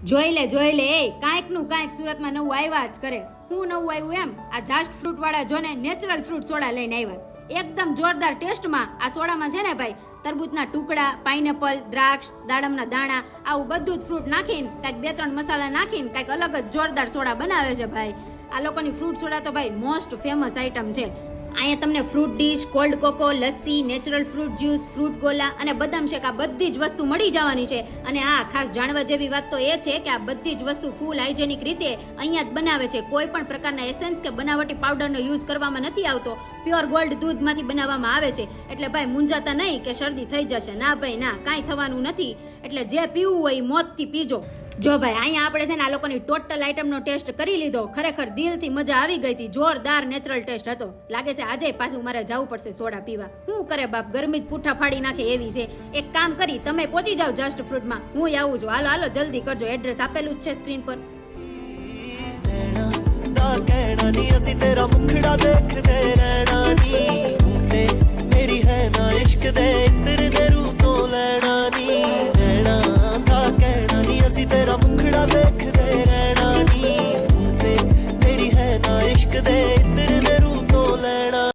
જોઈ લે એ કાંઈકનું કાંઈક સુરતમાં નવું આવ્યા જ કરે. હું નવું આવ્યું એમ આ જાસ્ટ ફ્રૂટ વાળા જોને નેચરલ ફ્રૂટ સોડા લઈને આવ્યા. એકદમ જોરદાર ટેસ્ટમાં. આ સોડામાં છે ને ભાઈ તરબૂચના ટુકડા, પાઇનેપલ, દ્રાક્ષ, દાડમના દાણા આવું બધું જ ફ્રૂટ નાખીને કાંઈક 2-3 મસાલા નાખીને કાંઈક અલગ જ જોરદાર સોડા બનાવે છે ભાઈ. આ લોકોની ફ્રૂટ સોડા તો ભાઈ મોસ્ટ ફેમસ આઈટમ છે. અહીંયા તમને fruit dish, cold cocoa, lassi, natural fruit juice, fruit ગોલા અને બદામ શેક આ બધી જ વસ્તુ મળી જવાની છે. અને આ ખાસ જાણવા જેવી વાત તો એ છે કે આ બધી જ વસ્તુ ફૂલ હાઇજેનિક રીતે અહીંયા જ બનાવે છે. કોઈ પણ પ્રકારના એસેન્સ કે બનાવટી પાવડરનો યુઝ કરવામાં નથી આવતો. પ્યોર ગોલ્ડ દૂધમાંથી બનાવવામાં આવે છે. એટલે ભાઈ મૂંઝાતા નહીં કે શરદી થઈ જશે. ના ભાઈ ના, કાંઈ થવાનું નથી. એટલે જે પીવું હોય મોતથી પીજો. જો ભાઈ અહીંયા આપણે છે ને આ લોકોની ટોટલ આઈટમનો ટેસ્ટ કરી લીધો. ખરેખર દિલથી મજા આવી ગઈ હતી. જોરદાર નેચરલ ટેસ્ટ હતો. લાગે છે આજે પાછું મારે જવું પડશે સોડા પીવા. શું કરે બાપ, ગરમી જ પૂઠા ફાડી નાખે એવી છે. એક કામ કરી તમે પહોંચી જાઓ જસ્ટ ફ્રૂટમાં, હું આવું છું. હાલો હાલો જલ્દી કરજો. એડ્રેસ આપેલું જ છે સ્ક્રીન પર. कहना नहीं असी तेरा मुखड़ा देखते